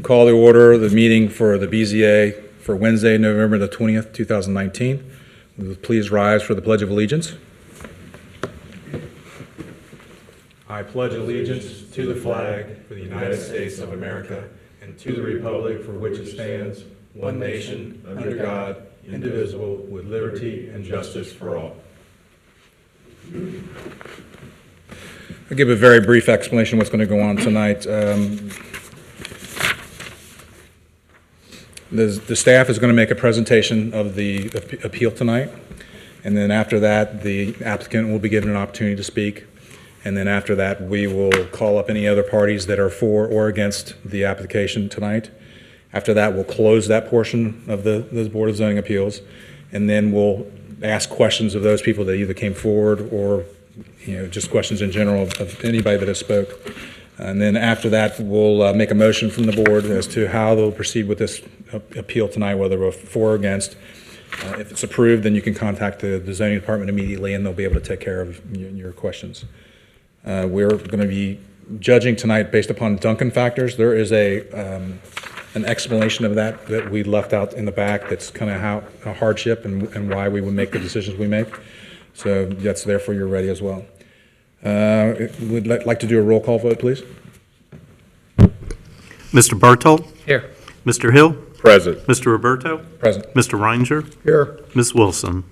call to order the meeting for the BZA for Wednesday, November the 20th, 2019. Please rise for the Pledge of Allegiance. I pledge allegiance to the flag for the United States of America and to the republic for which it stands, one nation, under God, indivisible, with liberty and justice for all. I'll give a very brief explanation of what's going to go on tonight. The staff is going to make a presentation of the appeal tonight, and then after that, the applicant will be given an opportunity to speak, and then after that, we will call up any other parties that are for or against the application tonight. After that, we'll close that portion of the Board of Zoning Appeals, and then we'll ask questions of those people that either came forward or just questions in general of anybody that has spoke. And then after that, we'll make a motion from the board as to how they'll proceed with this appeal tonight, whether we're for or against. If it's approved, then you can contact the zoning department immediately, and they'll be able to take care of your questions. We're going to be judging tonight based upon Duncan factors. There is an explanation of that we left out in the back. That's kind of how a hardship and why we would make the decisions we make. So that's there for you ready as well. We'd like to do a roll call vote, please. Mr. Berthold? Here. Mr. Hill? Present. Mr. Roberto? Present. Mr. Reinger? Here. Ms. Wilson?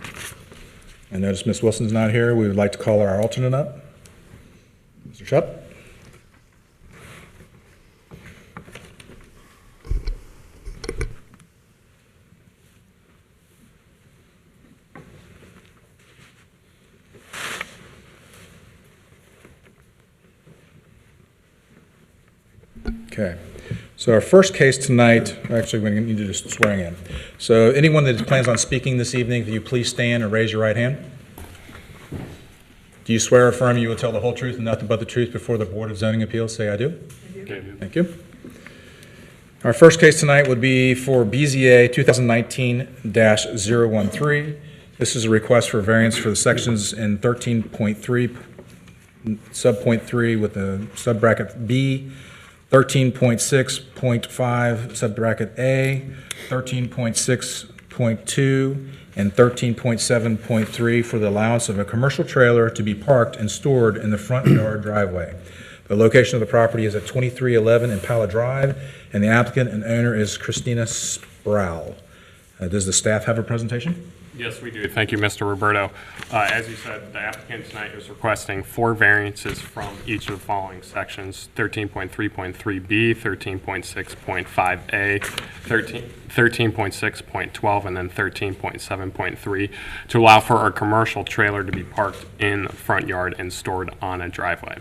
I notice Ms. Wilson's not here. We would like to call our alternate up. Mr. Shutt? Okay, so our first case tonight, actually we're going to need to just swearing in. So anyone that plans on speaking this evening, can you please stand and raise your right hand? Do you swear or affirm you will tell the whole truth and nothing but the truth before the Board of Zoning Appeals? Say I do. I do. Thank you. Our first case tonight would be for BZA 2019-013. This is a request for variance for the sections in 13.3, subpoint 3 with the subbracket B, 13.6.5, subbracket A, 13.6.2, and 13.7.3 for the allowance of a commercial trailer to be parked and stored in the front yard driveway. The location of the property is at 2311 Impala Drive, and the applicant and owner is Christina Sproul. Does the staff have a presentation? Yes, we do. Thank you, Mr. Roberto. As you said, the applicant tonight is requesting 4 variances from each of the following sections: 13.3.3B, 13.6.5A, 13.6.12, and then 13.7.3 to allow for a commercial trailer to be parked in the front yard and stored on a driveway.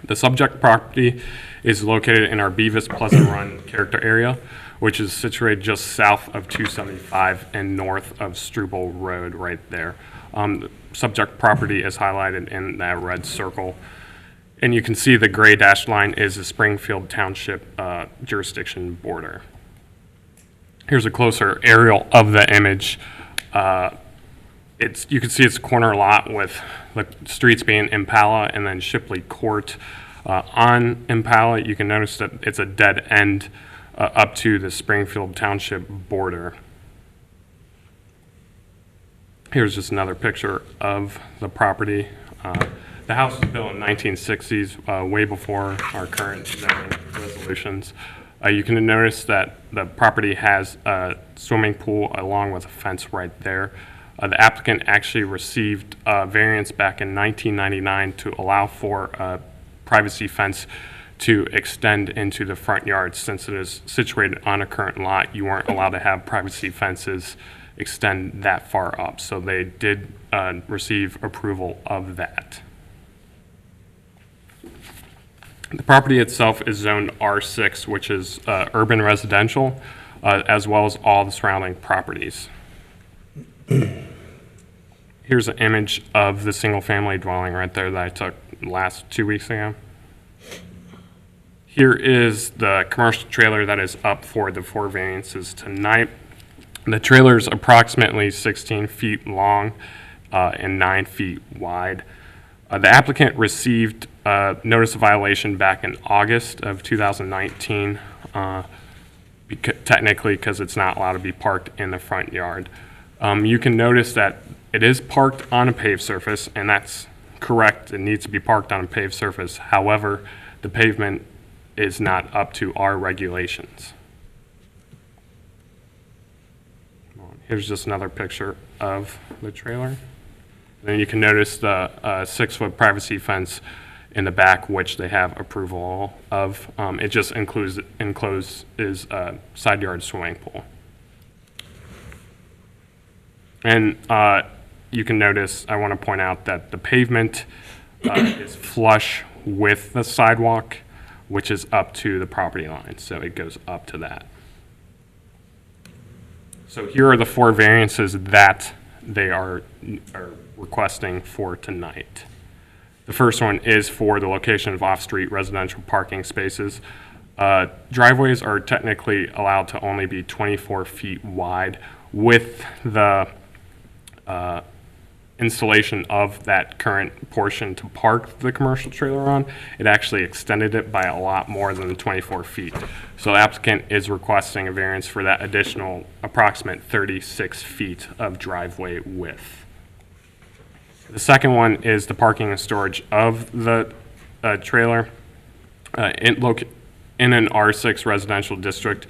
The subject property is located in our Beavis Pleasant Run character area, which is situated just south of 275 and north of Struble Road right there. The subject property is highlighted in that red circle. And you can see the gray dashed line is the Springfield Township jurisdiction border. Here's a closer aerial of the image. You can see it's a corner lot with the streets being Impala and then Shipley Court. On Impala, you can notice that it's a dead end up to the Springfield Township border. Here's just another picture of the property. The house was built in the 1960s, way before our current zoning resolutions. You can notice that the property has a swimming pool along with a fence right there. The applicant actually received a variance back in 1999 to allow for a privacy fence to extend into the front yard. Since it is situated on a current lot, you weren't allowed to have privacy fences extend that far up. So they did receive approval of that. The property itself is zoned R6, which is urban residential, as well as all the surrounding properties. Here's an image of the single-family dwelling right there that I took last 2 weeks ago. Here is the commercial trailer that is up for the 4 variances tonight. The trailer is approximately 16 feet long and 9 feet wide. The applicant received a notice of violation back in August of 2019 technically because it's not allowed to be parked in the front yard. You can notice that it is parked on a paved surface, and that's correct. It needs to be parked on a paved surface. However, the pavement is not up to our regulations. Here's just another picture of the trailer. Then you can notice the 6-foot privacy fence in the back, which they have approval of. It just encloses a side yard swimming pool. And you can notice, I want to point out that the pavement is flush with the sidewalk, which is up to the property line. So it goes up to that. So here are the 4 variances that they are requesting for tonight. The first one is for the location of off-street residential parking spaces. Driveways are technically allowed to only be 24 feet wide. With the installation of that current portion to park the commercial trailer on, it actually extended it by a lot more than the 24 feet. So the applicant is requesting a variance for that additional approximate 36 feet of driveway width. The second one is the parking and storage of the trailer. In an R6 residential district,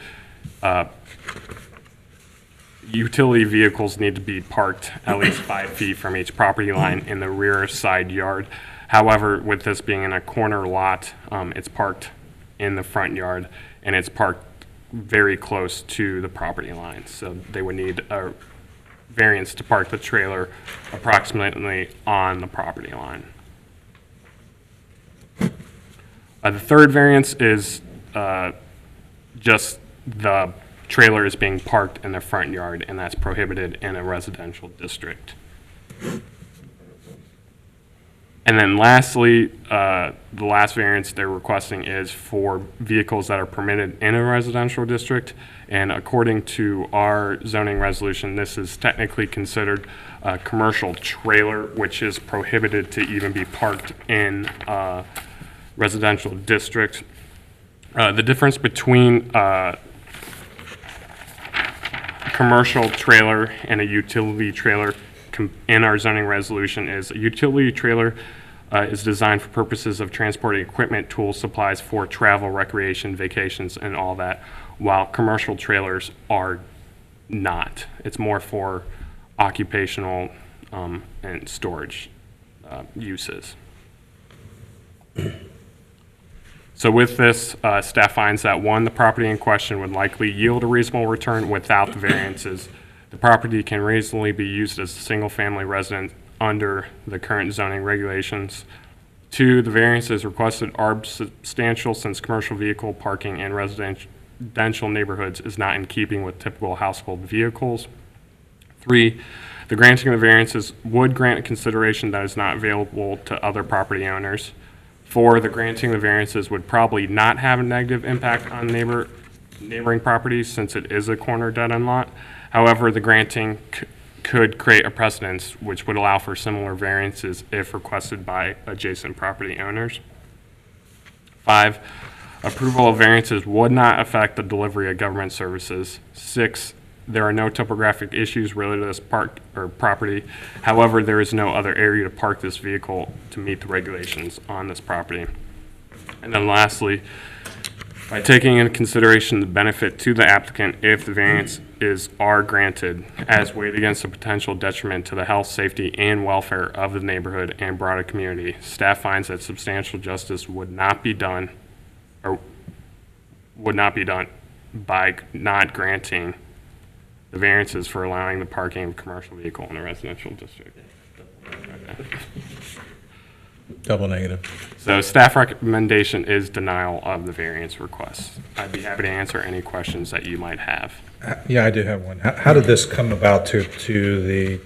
utility vehicles need to be parked at least 5 feet from each property line in the rear side yard. However, with this being in a corner lot, it's parked in the front yard, and it's parked very close to the property line. So they would need a variance to park the trailer approximately on the property line. The third variance is just the trailer is being parked in the front yard, and that's prohibited in a residential district. And then lastly, the last variance they're requesting is for vehicles that are permitted in a residential district. And according to our zoning resolution, this is technically considered a commercial trailer, which is prohibited to even be parked in a residential district. The difference between commercial trailer and a utility trailer in our zoning resolution is a utility trailer is designed for purposes of transporting equipment, tools, supplies for travel, recreation, vacations, and all that, while commercial trailers are not. It's more for occupational and storage uses. So with this, staff finds that 1, the property in question would likely yield a reasonable return without the variances. The property can reasonably be used as a single-family residence under the current zoning regulations. 2, the variances requested are substantial since commercial vehicle parking in residential neighborhoods is not in keeping with typical household vehicles. 3, the granting of the variances would grant a consideration that is not available to other property owners. 4, the granting of the variances would probably not have a negative impact on neighboring properties since it is a corner dead-end lot. However, the granting could create a precedence which would allow for similar variances if requested by adjacent property owners. 5, approval of variances would not affect the delivery of government services. 6, there are no topographic issues related to this property. However, there is no other area to park this vehicle to meet the regulations on this property. And then lastly, by taking into consideration the benefit to the applicant if the variances are granted as weighed against the potential detriment to the health, safety, and welfare of the neighborhood and broader community, staff finds that substantial justice would not be done by not granting the variances for allowing the parking of a commercial vehicle in a residential district. Okay. Double negative. So staff recommendation is denial of the variance request. I'd be happy to answer any questions that you might have. Yeah, I do have one. How did this come about to the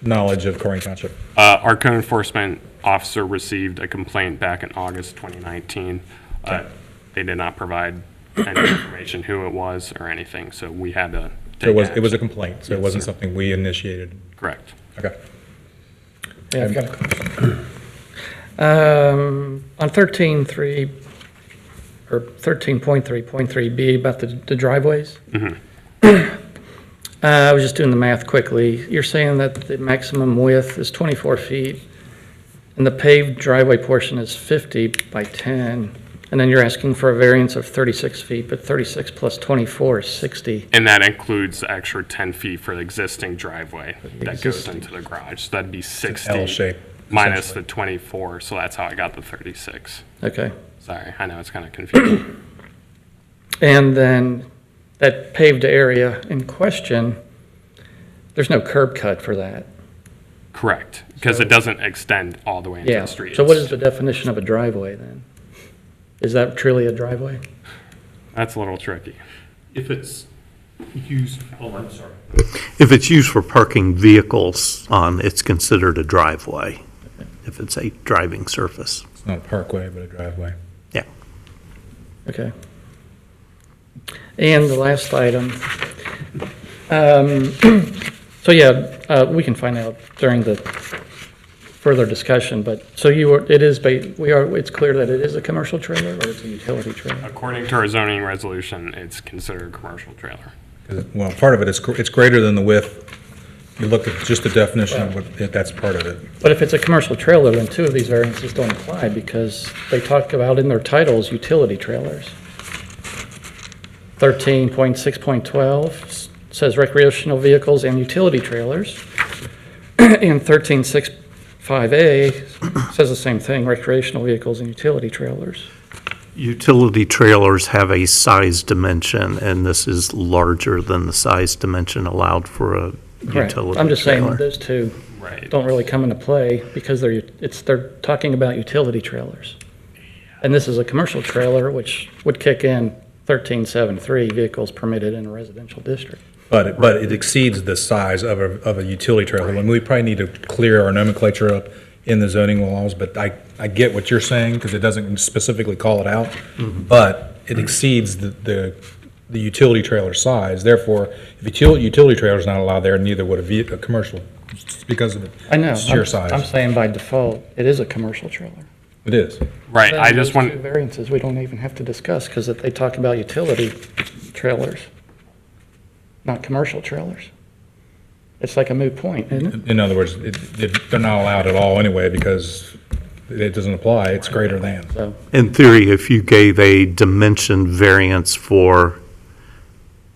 knowledge of Colerain Township? Our code enforcement officer received a complaint back in August 2019. They did not provide any information who it was or anything, so we had to take So it action. was a complaint, so Yes, it wasn't sir. something we initiated? Correct. Okay. Yeah, I've got a question. On 13.3, or 13.3.3B about the driveways. I was just doing the math quickly. You're saying that the maximum width is 24 feet, and the paved driveway portion is 50 by 10, and then you're asking for a variance of 36 feet, but 36 plus 24 is 60. And that includes the extra 10 feet for the existing driveway that goes existing. into the garage. So that'd be 60 L shape. minus essentially. the 24, so that's how I got the 36. Okay. Sorry, I know it's kind of confusing. And then that paved area in question, there's no curb cut for that. Correct, because it doesn't extend all the way into Yeah. the street. So what is the definition of a driveway then? Is that truly a driveway? That's a little tricky. If it's used, oh, I'm sorry. If it's used for parking vehicles on, it's considered a driveway, if it's a driving surface. It's not a parkway, but a driveway. Yeah. Okay. And the last item, so yeah, we can find out during the further discussion, but, so it's clear that it is a commercial trailer or it's a utility trailer? According to our zoning resolution, it's considered a commercial trailer. Well, part of it is, it's greater than the width. You look at just the definition of what, that's part of it. But if it's a commercial trailer, then two of these variances don't apply because they talk about in their titles, utility trailers. 13.6.12 says recreational vehicles and utility trailers. And 13.6.5A says the same thing, recreational vehicles and utility trailers. Utility trailers have a size dimension, and this is larger than the size dimension allowed for a Correct. utility I'm just saying trailer. those two Right. don't really come into play because they're talking about utility trailers. And this is a commercial trailer, which would kick in 13.7.3, vehicles permitted in a residential district. But it exceeds the size of a utility trailer. And we probably need to clear our nomenclature up in the zoning laws, but I get what you're saying because it doesn't specifically call it out. But it exceeds the utility trailer size. Therefore, if a utility trailer is not allowed there, neither would a commercial, just because of I know. its sheer I'm size. saying by default, it is a commercial trailer. It is. Right, Then I just those two want, variances, we don't even have to discuss because they talk about utility trailers, not commercial trailers. It's like a moot point, isn't it? In other words, they're not allowed at all anyway because it doesn't apply. It's greater than. So, In theory, if you gave a dimension variance for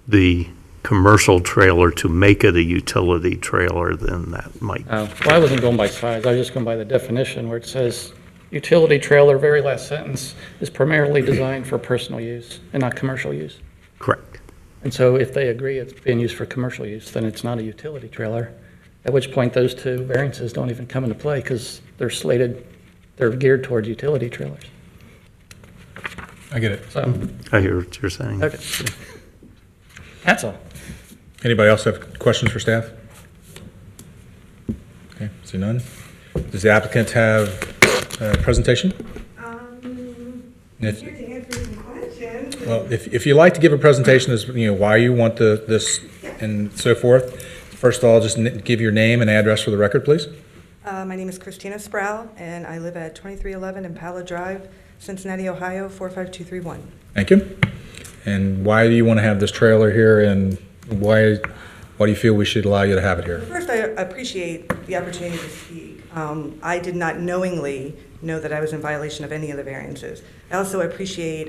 the commercial trailer to make it a utility trailer, then that might, well, I wasn't going by size. I was just going by the definition where it says utility trailer, very last sentence, is primarily designed for personal use and not commercial use. correct. And so if they agree it's being used for commercial use, then it's not a utility trailer, at which point those two variances don't even come into play because they're geared towards utility trailers. I get it. So, I hear what you're saying. okay. That's all. Anybody else have questions for staff? Okay, see none. Does the applicant have a presentation? If- Here to answer some questions. Well, if you like to give a presentation as, why you want this and so forth, first of all, just give your name and address for the record, please. My name is Christina Sproul, and I live at 2311 Impala Drive, Cincinnati, Ohio, 45231. Thank you. And why do you want to have this trailer here, and why do you feel we should allow you to have it here? First, I appreciate the opportunity to speak. I did not knowingly know that I was in violation of any of the variances. I also appreciate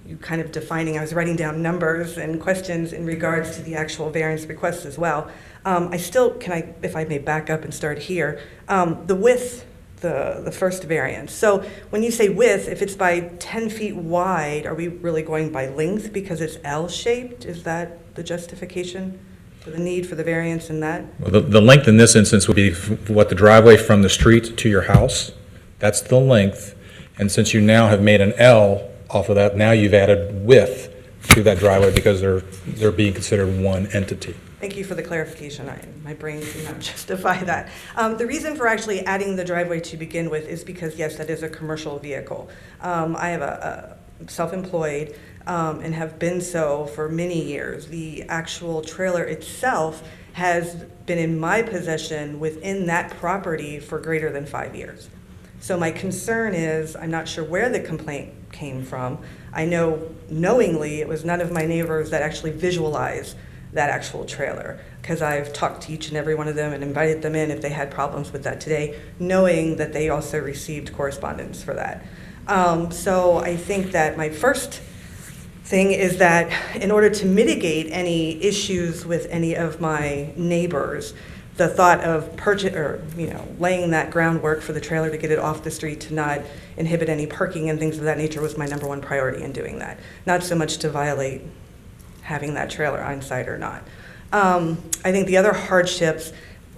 you kind of defining, I was writing down numbers and questions in regards to the actual variance requests as well. If I may back up and start here, the width, the first variance. So when you say width, if it's by 10 feet wide, are we really going by length because it's L-shaped? Is that the justification for the need for the variance in that? Well, the length in this instance would be what the driveway from the street to your house. That's the length. And since you now have made an L off of that, now you've added width to that driveway because they're being considered one entity. Thank you for the clarification. My brain did not justify that. The reason for actually adding the driveway to begin with is because, yes, that is a commercial vehicle. I have a self-employed and have been so for many years. The actual trailer itself has been in my possession within that property for greater than 5 years. So my concern is, I'm not sure where the complaint came from. I know knowingly it was none of my neighbors that actually visualized that actual trailer, because I've talked to each and every one of them and invited them in if they had problems with that today, knowing that they also received correspondence for that. So I think that my first thing is that in order to mitigate any issues with any of my neighbors, the thought of laying that groundwork for the trailer to get it off the street to not inhibit any parking and things of that nature was my number one priority in doing that. Not so much to violate having that trailer on site or not. I think the other hardships,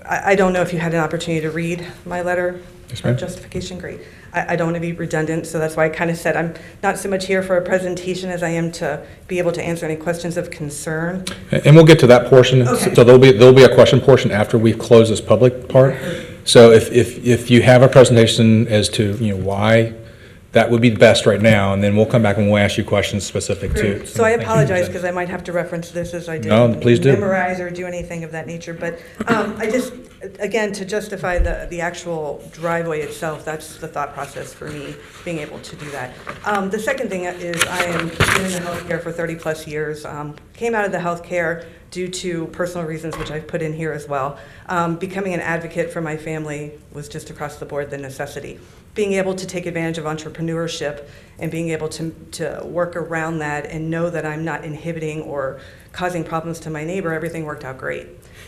I don't know if you had an opportunity to read my letter of justification. Great. I don't want to be redundant, so that's why I kind of said I'm not so much here for a presentation as I am to be able to answer any questions of concern. And we'll get to that portion. Okay. So there'll be a question portion after we close this public part. So if you have a presentation as to, why, that would be the best right now, and then we'll come back and we'll ask you questions specific to. So I apologize because I might have to reference this as I did. No, please do. Memorize or do anything of that nature, but I just, again, to justify the actual driveway itself, that's the thought process for me, being able to do that. The second thing is I am in the healthcare for 30-plus years. Came out of the healthcare due to personal reasons, which I've put in here as well. Becoming an advocate for my family was just across the board the necessity. Being able to take advantage of entrepreneurship and being able to work around that and know that I'm not inhibiting or causing problems to my neighbor, everything worked out great.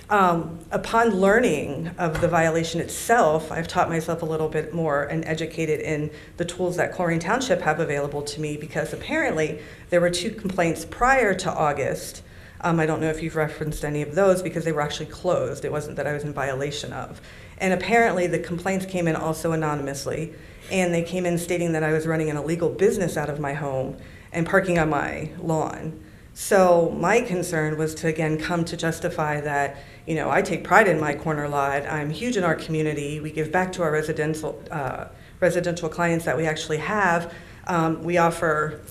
Upon learning of the violation itself, I've taught myself a little bit more and educated in the tools that Colerain Township have available to me, because apparently there were 2 complaints prior to August. I don't know if you've referenced any of those because they were actually closed. It wasn't that I was in violation of. And apparently the complaints came in also anonymously, and they came in stating that I was running an illegal business out of my home and parking on my lawn. So my concern was to, again, come to justify that, I take pride in my corner lot. I'm huge in our community. We give back to our residential clients that we actually have. We offer,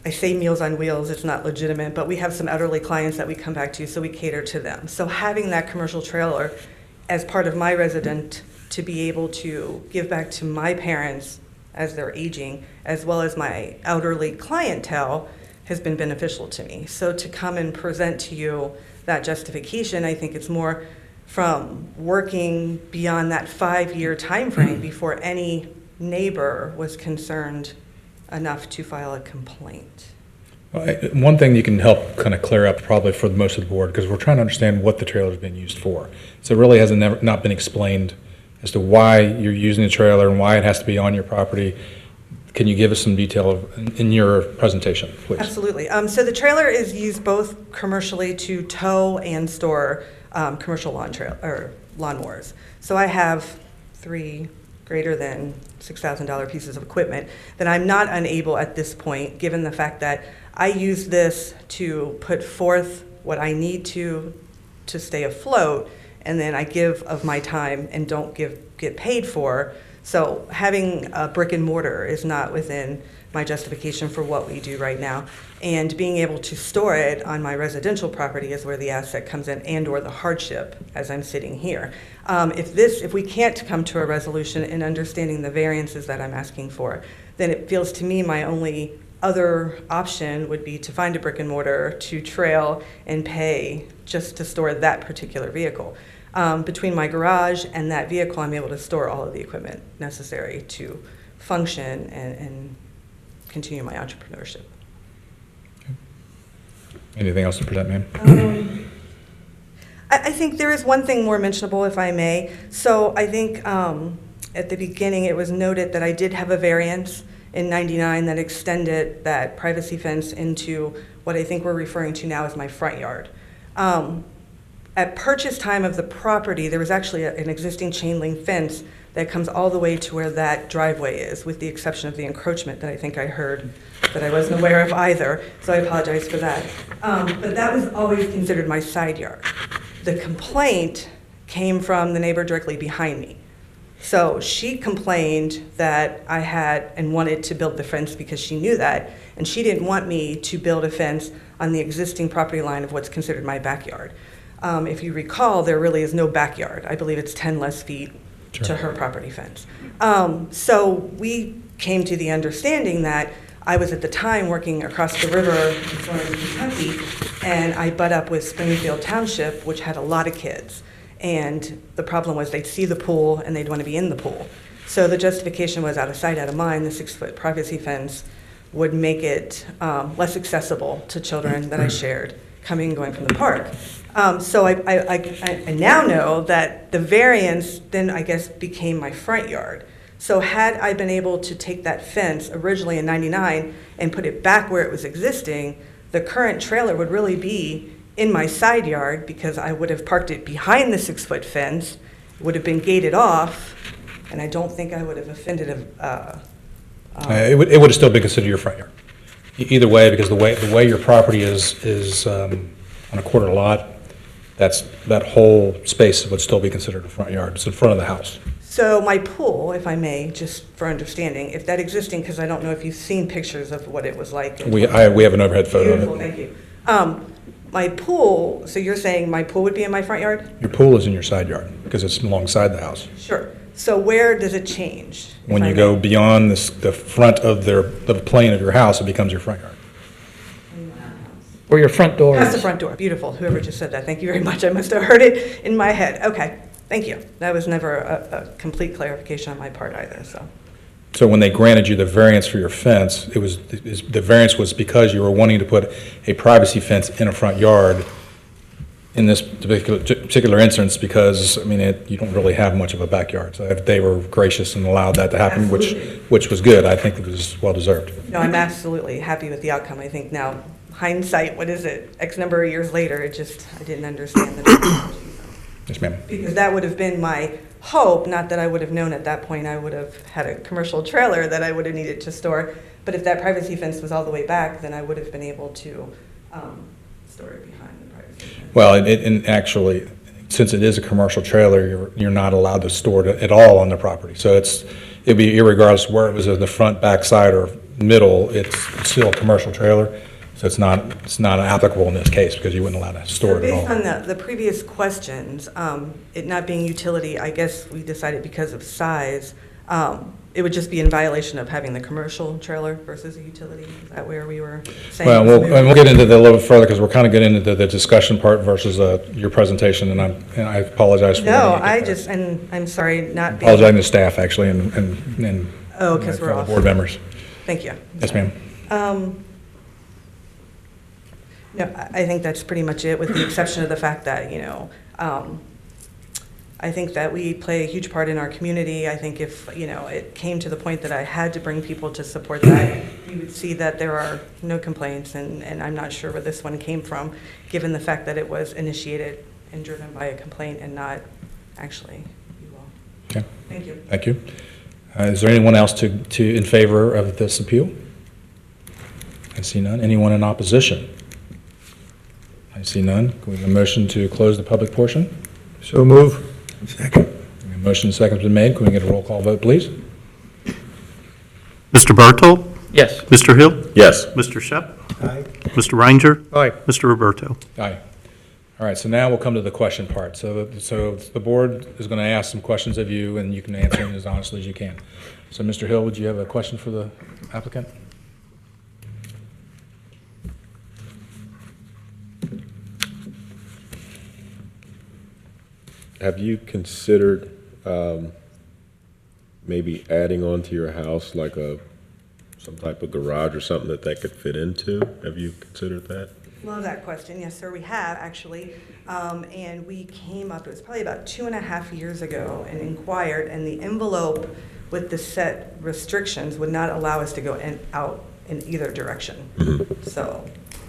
I say Meals on Wheels, it's not legitimate, but we have some elderly clients that we come back to, so we cater to them. So having that commercial trailer as part of my resident to be able to give back to my parents as they're aging, as well as my elderly clientele, has been beneficial to me. So to come and present to you that justification, I think it's more from working beyond that 5-year time frame before any neighbor was concerned enough to file a complaint. One thing you can help kind of clear up probably for most of the board, because we're trying to understand what the trailer's been used for. So it really hasn't not been explained as to why you're using the trailer and why it has to be on your property. Can you give us some detail in your presentation, please? Absolutely. So the trailer is used both commercially to tow and store commercial lawnmowers. So I have 3 greater than $6,000 pieces of equipment that I'm not unable at this point, given the fact that I use this to put forth what I need to stay afloat, and then I give of my time and don't get paid for. So having a brick and mortar is not within my justification for what we do right now. And being able to store it on my residential property is where the asset comes in, and or the hardship as I'm sitting here. If we can't come to a resolution in understanding the variances that I'm asking for, then it feels to me my only other option would be to find a brick and mortar to trail and pay just to store that particular vehicle. Between my garage and that vehicle, I'm able to store all of the equipment necessary to function and continue my entrepreneurship. Anything else to present, ma'am? I think there is one thing more mentionable, if I may. So I think at the beginning it was noted that I did have a variance in '99 that extended that privacy fence into what I think we're referring to now as my front yard. At purchase time of the property, there was actually an existing chain link fence that comes all the way to where that driveway is, with the exception of the encroachment that I think I heard that I wasn't aware of either, so I apologize for that. But that was always considered my side yard. The complaint came from the neighbor directly behind me. So she complained that I had and wanted to build the fence because she knew that, and she didn't want me to build a fence on the existing property line of what's considered my backyard. If you recall, there really is no backyard. I believe it's 10 less feet to her property fence. So we came to the understanding that I was at the time working across the river in Florence, Kentucky, and I butt up with Springfield Township, which had a lot of kids. And the problem was they'd see the pool and they'd want to be in the pool. So the justification was out of sight, out of mind. The 6-foot privacy fence would make it less accessible to children that I shared coming and going from the park. So I now know that the variance then, I guess, became my front yard. So had I been able to take that fence originally in '99 and put it back where it was existing, the current trailer would really be in my side yard because I would have parked it behind the 6-foot fence, it would have been gated off, and I don't think I would have offended It would have still been considered your front yard. Either way, because the way your property is on a quarter lot, that whole space would still be considered a front yard. It's in front of the house. So my pool, if I may, just for understanding, if that existing, because I don't know if you've seen pictures of what it was like. We have an overhead photo Beautiful, of it. thank you. My pool, so you're saying my pool would be in my front yard? Your pool is in your side yard because it's alongside the house. Sure. So where does it change? if When I you may? go beyond the front of the plane of your house, it becomes your front yard. Where your front door Past the is. front door, beautiful. Whoever just said that, thank you very much. I must have heard it in my head. Okay, thank you. That was never a complete clarification on my part either, so. So when they granted you the variance for your fence, the variance was because you were wanting to put a privacy fence in a front yard in this particular instance, because, I mean, you don't really have much of a backyard. So if they were gracious and allowed that to happen, Absolutely. which was good, I think it was well-deserved. No, I'm absolutely happy with the outcome. I think now, hindsight, what is it, X number of years later, I didn't understand the technology. Yes, ma'am. Because that would have been my hope, not that I would have known at that point I would have had a commercial trailer that I would have needed to store, but if that privacy fence was all the way back, then I would have been able to store it behind the privacy fence. Well, and actually, since it is a commercial trailer, you're not allowed to store it at all on the property. So it'd be irregardless where it was in the front, back side, or middle, it's still a commercial trailer. So it's not applicable in this case because you wouldn't allow to store it at all. Based on the previous questions, it not being utility, I guess we decided because of size, it would just be in violation of having the commercial trailer versus a utility. Is that where we were saying? Well, we'll get into that a little bit further because we're kind of getting into the discussion part versus your presentation, and I apologize for No, letting you get there. and I'm sorry, not being. Apologizing to staff, actually, and Oh, because we're fellow off. board members. Thank you. Yes, ma'am. No, I think that's pretty much it, with the exception of the fact that, I think that we play a huge part in our community. I think if, it came to the point that I had to bring people to support that, you would see that there are no complaints, and I'm not sure where this one came from, given the fact that it was initiated and driven by a complaint and not actually you all. Okay, Thank you. thank you. Is there anyone else in favor of this appeal? I see none. Anyone in opposition? I see none. Can we have a motion to close the public portion? So move. Second. Motion and second's been made. Can we get a roll call vote, please? Mr. Bartold? Yes. Mr. Hill? Yes. Mr. Shep? Aye. Mr. Reinger? Aye. Mr. Roberto? Aye. All right, so now we'll come to the question part. So the board is going to ask some questions of you, and you can answer them as honestly as you can. So, Mr. Hill, would you have a question for the applicant? Have you considered maybe adding on to your house like some type of garage or something that could fit into? Have you considered that? Love that question. Yes, sir, we have actually. And we came up, it was probably about 2.5 years ago, and inquired, and the envelope with the set restrictions would not allow us to go out in either direction. So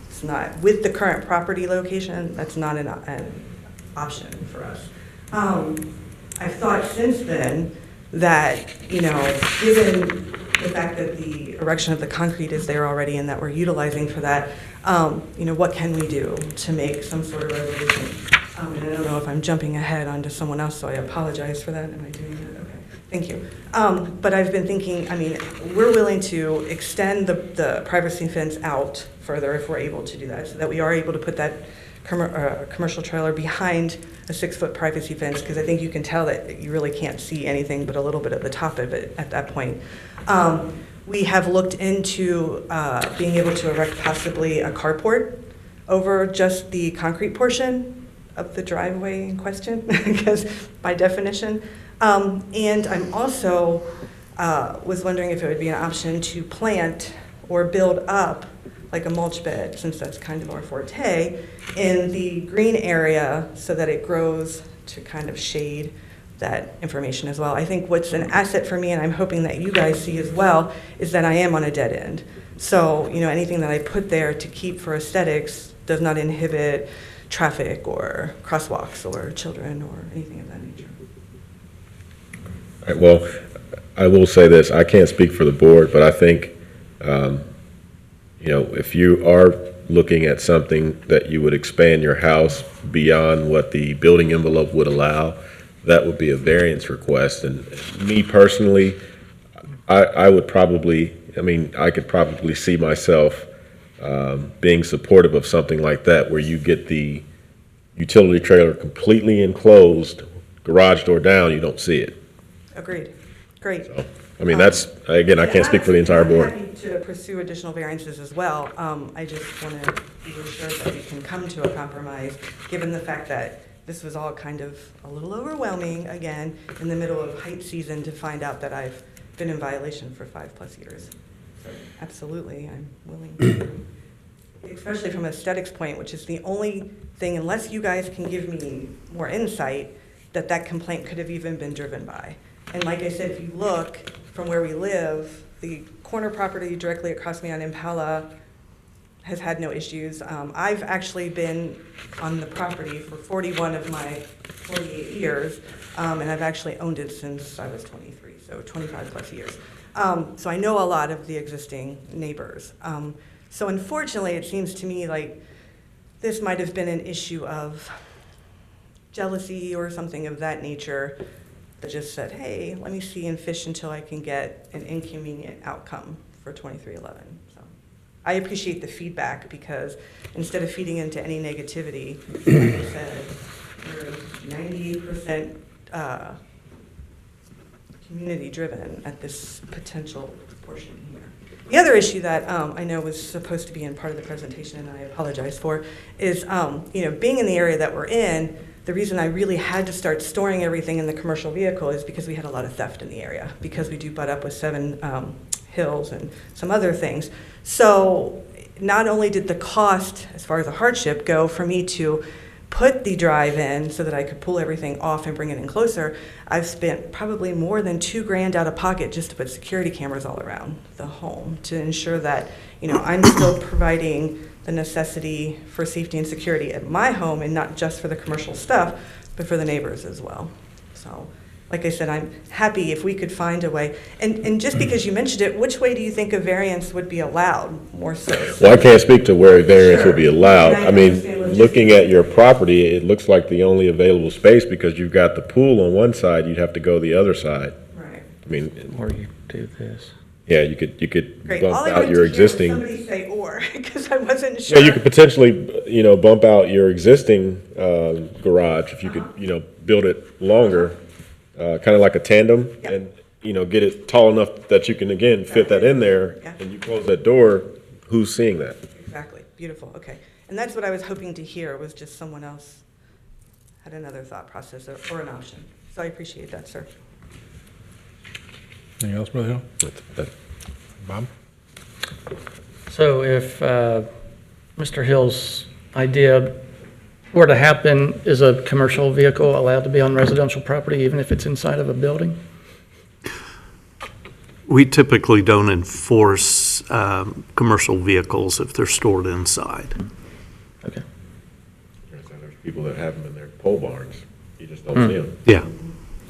it's not, with the current property location, that's not an option for us. I've thought since then that, given the fact that the erection of the concrete is there already and that we're utilizing for that, what can we do to make some sort of resolution? And I don't know if I'm jumping ahead onto someone else, so I apologize for that. Am I doing that? Okay, thank you. But I've been thinking, we're willing to extend the privacy fence out further if we're able to do that, so that we are able to put that commercial trailer behind a 6-foot privacy fence, because I think you can tell that you really can't see anything but a little bit at the top of it at that point. We have looked into being able to erect possibly a carport over just the concrete portion of the driveway in question, because by definition. And I'm also was wondering if it would be an option to plant or build up like a mulch bed, since that's kind of our forte, in the green area so that it grows to kind of shade that information as well. I think what's an asset for me, and I'm hoping that you guys see as well, is that I am on a dead end. So, you know, anything that I put there to keep for aesthetics does not inhibit traffic or crosswalks or children or anything of that nature. All right, well, I will say this, I can't speak for the board, but I think, you know, if you are looking at something that you would expand your house beyond what the building envelope would allow, that would be a variance request. And me personally, I would probably, I mean, I could probably see myself being supportive of something like that, where you get the utility trailer completely enclosed, garage door down, you don't see it. Agreed. Great. So, I mean, that's, again, I can't speak for the entire board. I'm happy to pursue additional variances as well. I just want to be assured that we can come to a compromise, given the fact that this was all kind of a little overwhelming, again, in the middle of height season, to find out that I've been in violation for 5+ years. So absolutely, I'm willing to, especially from an aesthetics point, which is the only thing, unless you guys can give me more insight, that complaint could have even been driven by. And like I said, if you look from where we live, the corner property directly across me on Impala has had no issues. I've actually been on the property for 41 of my 48 years, and I've actually owned it since I was 23, so 25+ years. So I know a lot of the existing neighbors. So unfortunately, it seems to me like this might have been an issue of jealousy or something of that nature, that just said, hey, let me see and fish until I can get an inconvenient outcome for 2311. So I appreciate the feedback, because instead of feeding into any negativity, like I said, we're 98% community driven at this potential portion here. The other issue that I know was supposed to be in part of the presentation, and I apologize for, is you know, being in the area that we're in. The reason I really had to start storing everything in the commercial vehicle is because we had a lot of theft in the area, because we do butt up with 7 Hills and some other things. So not only did the cost, as far as the hardship, go for me to put the drive in so that I could pull everything off and bring it in closer, I've spent probably more than $2 grand out of pocket just to put security cameras all around the home to ensure that, you know, I'm still providing the necessity for safety and security at my home, and not just for the commercial stuff, but for the neighbors as well. So, like I said, I'm happy if we could find a way. And just because you mentioned it, which way do you think a variance would be allowed more so? Well, I can't speak to where a variance would be allowed. And I mean, understand logistics. looking at your property, it looks like the only available space, because you've got the pool on one side, you'd have to go the other side. Right. I mean, Or you do this. yeah, you could Great. bump All I out wanted your to hear was existing. somebody say or, because I wasn't sure. Yeah, you could potentially, you know, bump out your existing garage if you could, you know, build it longer, kind of like a tandem, Yeah. and, you know, get it tall enough that you can, again, fit that in there, Yeah. and you close that door, who's seeing that? Exactly. Beautiful. Okay. And that's what I was hoping to hear, was just someone else had another thought process or an option. So I appreciate that, sir. Anything else, Brother Hill? Bob? So if Mr. Hill's idea were to happen, is a commercial vehicle allowed to be on residential property even if it's inside of a building? We typically don't enforce commercial vehicles if they're stored inside. Okay. There's people that have them in their pole barns, you just don't see them. Yeah.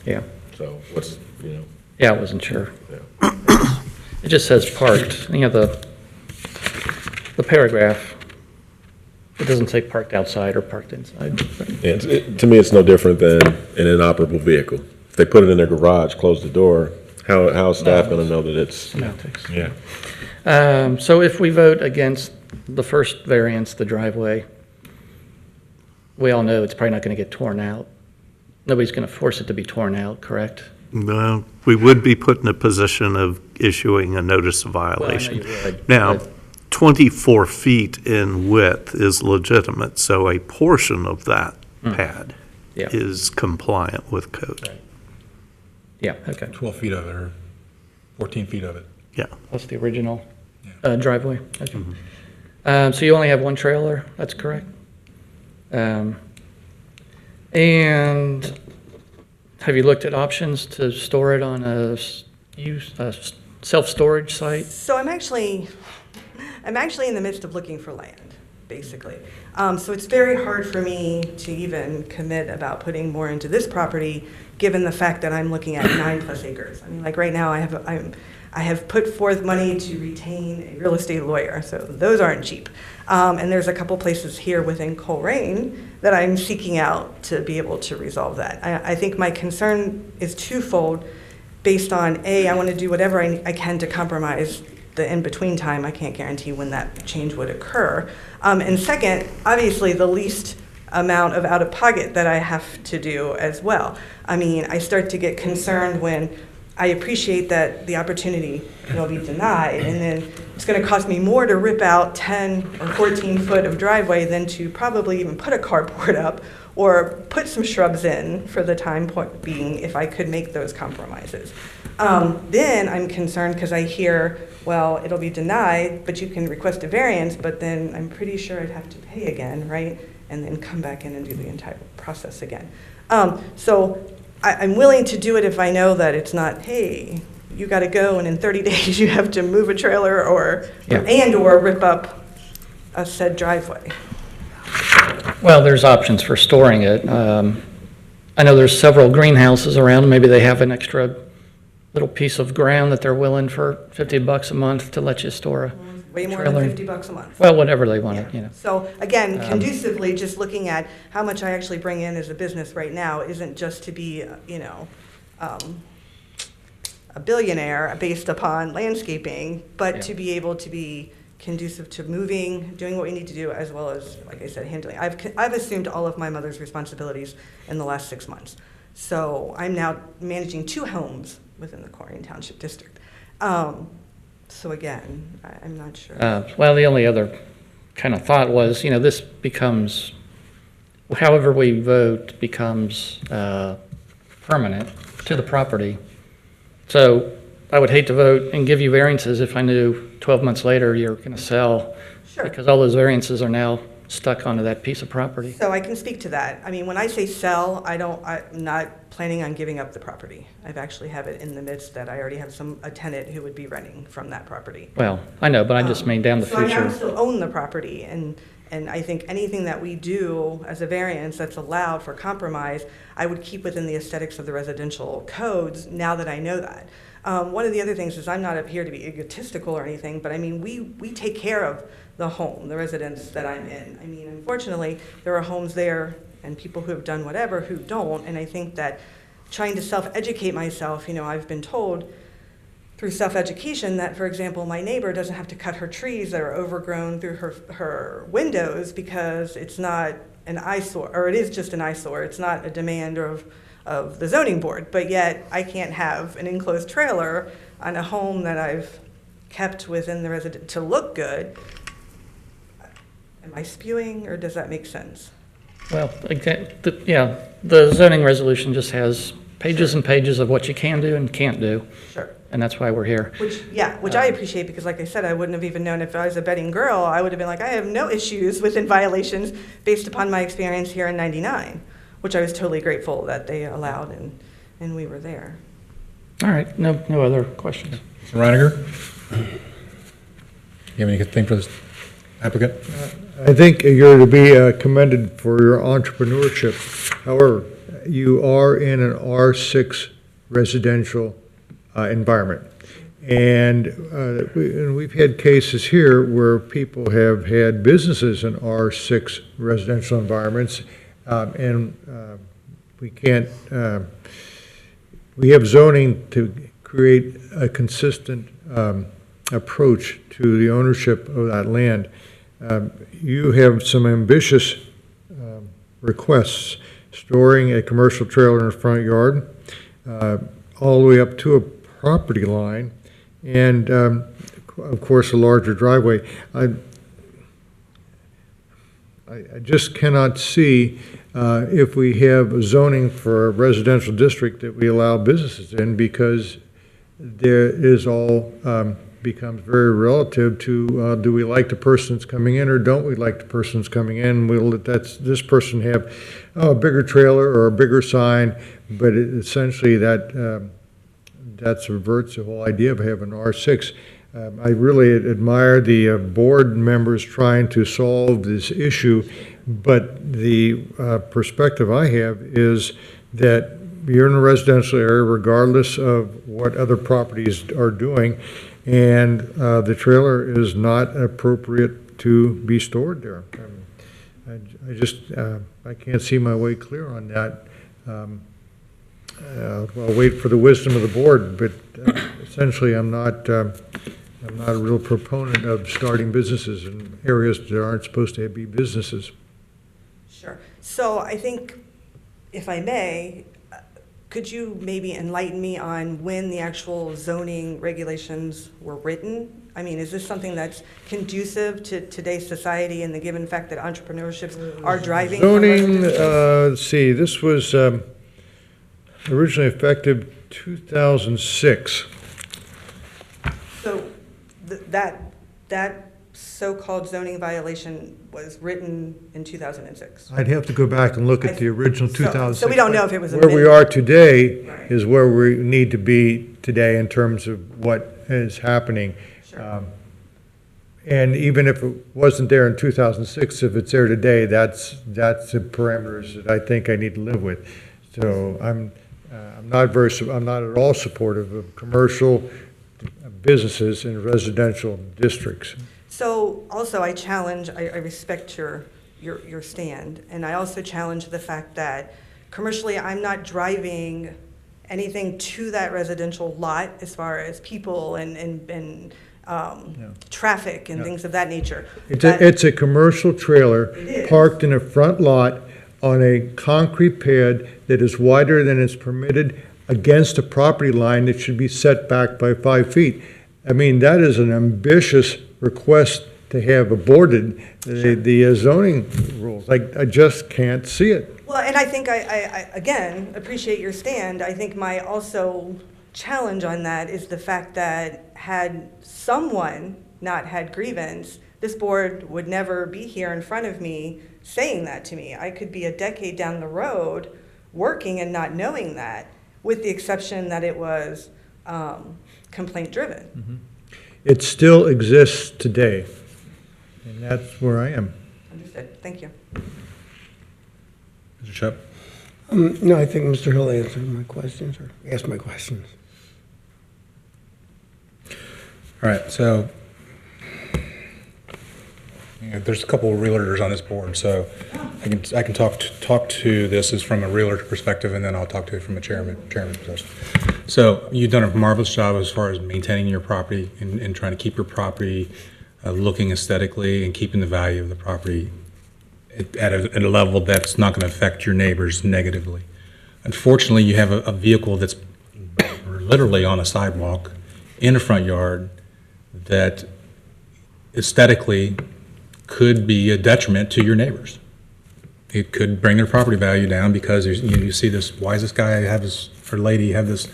Yeah. So what's, you know, Yeah, I wasn't sure. yeah. It just says parked, you know, the paragraph. It doesn't say parked outside or parked inside. Yeah, to me, it's no different than an inoperable vehicle. If they put it in their garage, close the door, how is staff going to know that it's? Semantics. Yeah. So if we vote against the first variance, the driveway, we all know it's probably not going to get torn out. Nobody's going to force it to be torn out, correct? No, we would be put in a position of issuing a notice of violation. Well, I know you would, Now, but- 24 feet in width is legitimate, so a portion of that pad Yeah. is compliant with code. Yeah, okay. 12 feet of it, or 14 feet of it. Yeah. That's the original driveway. Okay. So you only have one trailer, that's correct? And have you looked at options to store it on a self-storage site? So I'm actually in the midst of looking for land, basically. So it's very hard for me to even commit about putting more into this property, given the fact that I'm looking at 9+ acres. I mean, like right now, I have put forth money to retain a real estate lawyer, so those aren't cheap. And there's a couple places here within Colerain that I'm seeking out to be able to resolve that. I think my concern is twofold, based on I want to do whatever I can to compromise the in-between time. I can't guarantee when that change would occur. And second, obviously the least amount of out-of-pocket that I have to do as well. I mean, I start to get concerned when I appreciate that the opportunity will be denied, and then it's going to cost me more to rip out 10 or 14 foot of driveway than to probably even put a carport up or put some shrubs in for the time point being, if I could make those compromises. Then I'm concerned because I hear, well, it'll be denied, but you can request a variance, but then I'm pretty sure I'd have to pay again, right? And then come back in and do the entire process again. So I'm willing to do it if I know that it's not, hey, you got to go and in 30 days you have to move a trailer or rip up a said driveway. Well, there's options for storing it. I know there's several greenhouses around. Maybe they have an extra little piece of ground that they're willing for $50 a month to let you store a Way more trailer. than $50 a month. Well, whatever they want to, So again, conducively, just looking at how much I actually bring in as a business right now isn't just to be, a billionaire based upon landscaping, but to be able to be conducive to moving, doing what we need to do, as well as, like I said, handling. I've assumed all of my mother's responsibilities in the last 6 months. So I'm now managing 2 homes within the Colerain Township District. So again, I'm not sure. well, the only other kind of thought was, this becomes, however we vote becomes permanent to the property. So I would hate to vote and give you variances if I knew 12 months later you're going to sell. Sure. Because all those variances are now stuck onto that piece of property. So I can speak to that. I mean, when I say sell, I'm not planning on giving up the property. I've actually have it in the midst that I already have a tenant who would be renting from that property. Well, I know, but I just mean down the So I now future. still own the property, and I think anything that we do as a variance that's allowed for compromise, I would keep within the aesthetics of the residential codes now that I know that. One of the other things is I'm not up here to be egotistical or anything, but I mean, we take care of the home, the residence that I'm in. I mean, unfortunately, there are homes there and people who have done whatever who don't, and I think that trying to self-educate myself, I've been told through self-education that, for example, my neighbor doesn't have to cut her trees that are overgrown through her windows because it's not an eyesore, or it is just an eyesore. It's not a demand of the zoning board, but yet I can't have an enclosed trailer on a home that I've kept within the resident to look good. Am I spewing, or does that make sense? Well, again, the zoning resolution just has pages and pages of what you can do and can't do, Sure. and that's why we're here. Which I appreciate, because like I said, I wouldn't have even known if I was a betting girl. I would have been like, I have no issues within violations based upon my experience here in '99, which I was totally grateful that they allowed, and we were there. All right, no other questions. Mr. Reiniger? You have anything for this applicant? I think you're to be commended for your entrepreneurship. However, you are in an R6 residential environment. And we've had cases here where people have had businesses in R6 residential environments, and we can't, we have zoning to create a consistent approach to the ownership of that land. You have some ambitious requests, storing a commercial trailer in the front yard, all the way up to a property line, and, of course, a larger driveway. I just cannot see, if we have zoning for a residential district that we allow businesses in, because there is all, becomes very relative to, do we like the person that's coming in or don't we like the person that's coming in? Will this person have a bigger trailer or a bigger sign? But essentially that subverts the whole idea of having R6. I really admire the board members trying to solve this issue, but the perspective I have is that you're in a residential area regardless of what other properties are doing, and the trailer is not appropriate to be stored there. I just, I can't see my way clear on that. I'll wait for the wisdom of the board, but essentially I'm not a real proponent of starting businesses in areas that aren't supposed to be businesses. Sure. So I think, if I may, could you maybe enlighten me on when the actual zoning regulations were written? I mean, is this something that's conducive to today's society and the given fact that entrepreneurships are driving? Zoning, let's see, this was originally effective 2006. So that so-called zoning violation was written in 2006? I'd have to go back and look at the original So- 2006. so we don't know if it was Where we amended. are today Right. is where we need to be today in terms of what is happening. Sure. And even if it wasn't there in 2006, if it's there today, that's the parameters that I think I need to live with. So I'm not at all supportive of commercial businesses in residential districts. So also I challenge, I respect your stand, and I also challenge the fact that commercially I'm not driving anything to that residential lot as far as people and traffic and things of that nature. It's a commercial trailer It is. parked in a front lot on a concrete pad that is wider than is permitted against a property line that should be set back by 5 feet. I mean, that is an ambitious request to have aborted the zoning rules. I just can't see it. Well, and I think I again, appreciate your stand. I think my also challenge on that is the fact that had someone not had grievance, this board would never be here in front of me saying that to me. I could be a decade down the road working and not knowing that, with the exception that it was complaint-driven. It still exists today, and that's where I am. Understood. Thank you. Mr. Shep? No, I think Mr. Hill answered my questions, or asked my questions. All right, so there's a couple of realtors on this board, so I can talk to this as from a realtor perspective, and then I'll talk to it from a chairman position. So you've done a marvelous job as far as maintaining your property and trying to keep your property looking aesthetically and keeping the value of the property at a level that's not going to affect your neighbors negatively. Unfortunately, you have a vehicle that's literally on a sidewalk in a front yard that aesthetically could be a detriment to your neighbors. It could bring their property value down because you see this, why does this guy have this, or lady have this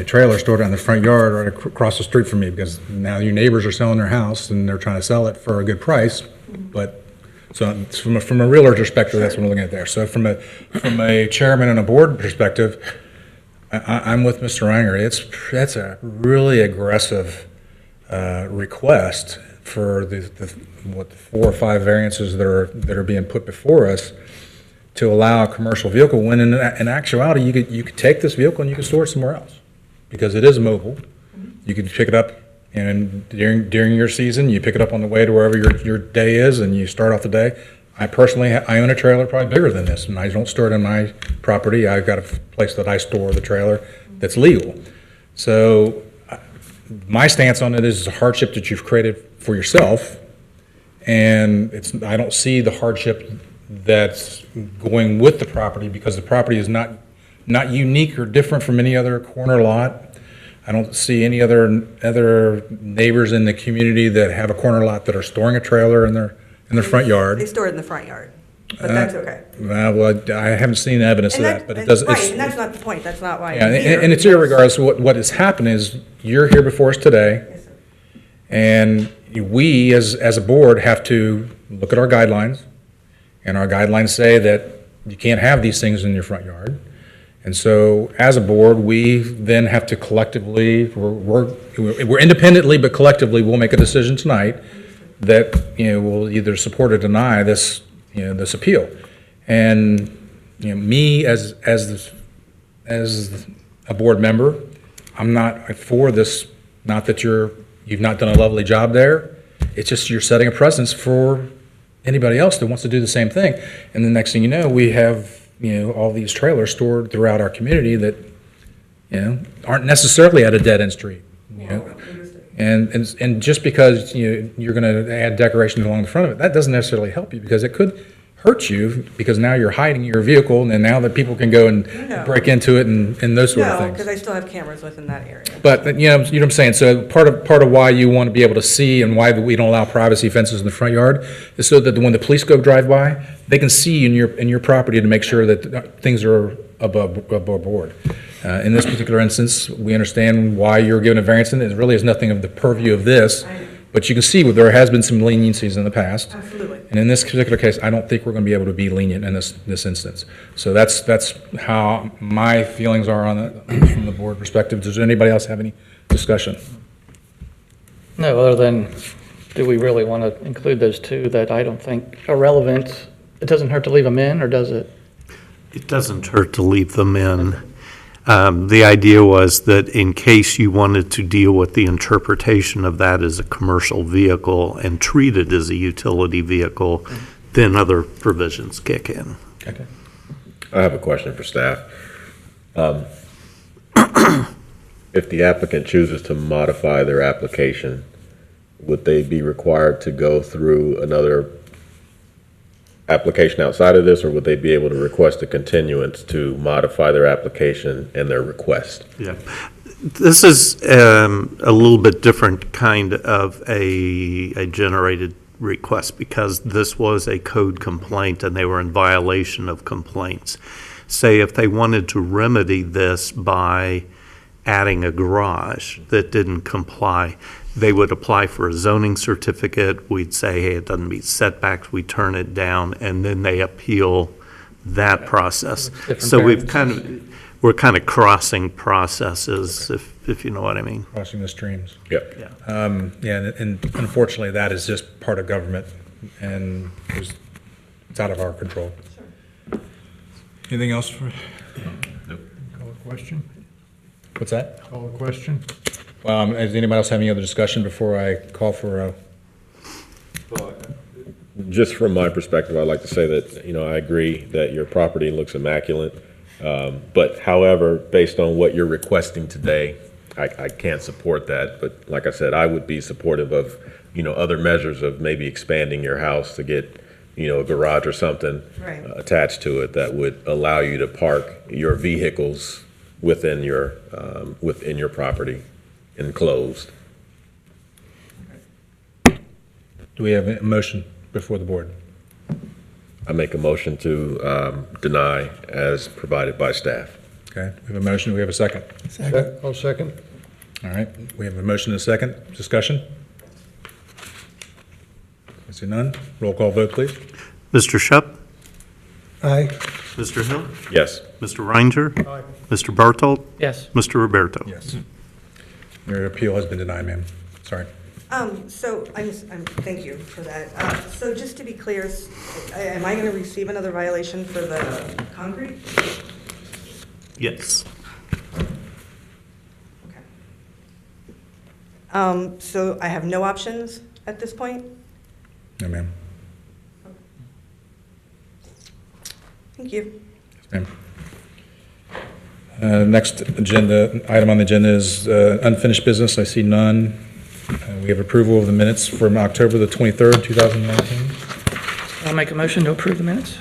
trailer stored out in the front yard right across the street from me? Because now your neighbors are selling their house and they're trying to sell it for a good price. But so it's from a realtor perspective, that's what I'm looking at there. So from a chairman and a board perspective, I'm with Mr. Ranger. That's a really aggressive request for the 4 or 5 variances that are being put before us to allow a commercial vehicle, when in actuality you could take this vehicle and you could store it somewhere else because it is mobile. You could pick it up, and during your season you pick it up on the way to wherever your day is, and you start off the day. I personally I own a trailer probably bigger than this, and I don't store it on my property. I've got a place that I store the trailer that's legal. So my stance on it is a hardship that you've created for yourself, and I don't see the hardship that's going with the property, because the property is not unique or different from any other corner lot. I don't see any other neighbors in the community that have a corner lot that are storing a trailer in their front They yard. store it in the front yard, but that's okay. Well, I haven't seen evidence of that, but it does. Right, and that's not the point, that's not why Yeah, I'm here. and it's irregardless of what has happened is, you're here before us today, Yes, sir. and we, as a board, have to look at our guidelines, and our guidelines say that you can't have these things in your front yard. And so, as a board, we then have to collectively, we're independently, but collectively, we'll make a decision tonight that, we'll either support or deny this, this appeal. And, me as a board member, I'm not for this, not that you've not done a lovely job there. It's just you're setting a precedence for anybody else that wants to do the same thing. And the next thing you know, we have, all these trailers stored throughout our community that, aren't necessarily at a dead-end street. And just because, you're going to add decorations along the front of it, that doesn't necessarily help you, because it could hurt you, because now you're hiding your vehicle, and now that people can go and No. break into it and those sort of No, things. because I still have cameras within that area. But, you know what I'm saying, so part of why you want to be able to see and why we don't allow privacy fences in the front yard is so that when the police go drive by, they can see in your property to make sure that things are above board. In this particular instance, we understand why you're given a variance, and it really is nothing of the purview of this, but you can see there has been some leniencies in the past. Absolutely. And in this particular case, I don't think we're going to be able to be lenient in this instance. So that's how my feelings are on it from the board perspective. Does anybody else have any discussion? No, other than, do we really want to include those two that I don't think are relevant? It doesn't hurt to leave them in, or does it? It doesn't hurt to leave them in. The idea was that in case you wanted to deal with the interpretation of that as a commercial vehicle and treat it as a utility vehicle, then other provisions kick in. Okay. I have a question for staff. If the applicant chooses to modify their application, would they be required to go through another application outside of this, or would they be able to request a continuance to modify their application and their request? Yeah. This is a little bit different kind of a generated request, because this was a code complaint and they were in violation of complaints. Say if they wanted to remedy this by adding a garage that didn't comply, they would apply for a zoning certificate. We'd say, hey, it doesn't meet setbacks, we turn it down, and then they appeal that process. Different So variances. we're kind of crossing processes, if you know what I mean. Crossing the streams. Yep. Yeah. And unfortunately, that is just part of government, and it's out of our control. Anything else for? Nope. Call a question? What's that? Call a question? Does anybody else have any other discussion before I call for a? Just from my perspective, I'd like to say that, I agree that your property looks immaculate. But however, based on what you're requesting today, I can't support that. But like I said, I would be supportive of, other measures of maybe expanding your house to get, a garage or something Right. attached to it that would allow you to park your vehicles within your property enclosed. Do we have a motion before the board? I make a motion to deny as provided by staff. Okay, we have a motion, we have a second. I'll second. All right, we have a motion and a second. Discussion? I see none. Roll call vote, please. Mr. Shep? Aye. Mr. Hill? Yes. Mr. Reinger? Aye. Mr. Bartolt? Yes. Mr. Roberto? Yes. Your appeal has been denied, ma'am. Sorry. So thank you for that. So just to be clear, am I going to receive another violation for the concrete? Yes. Okay. So I have no options at this point? No, ma'am. Thank you. Yes, ma'am. Next item on the agenda is unfinished business. I see none. We have approval of the minutes from October the 23rd, 2019. I'll make a motion to approve the minutes.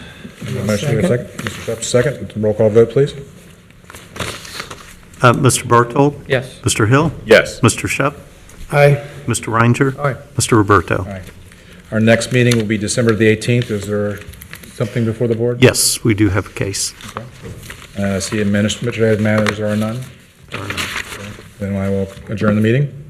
Motion, we have a second. Mr. Shepherd, second. Roll call vote, please. Mr. Berthold? Yes. Mr. Hill? Yes. Mr. Shep? Aye. Mr. Reinger? Aye. Mr. Roberto? Aye. Our next meeting will be December the 18th. Is there something before the board? Yes, we do have a case. See administrative matters are none. Then I will adjourn the meeting.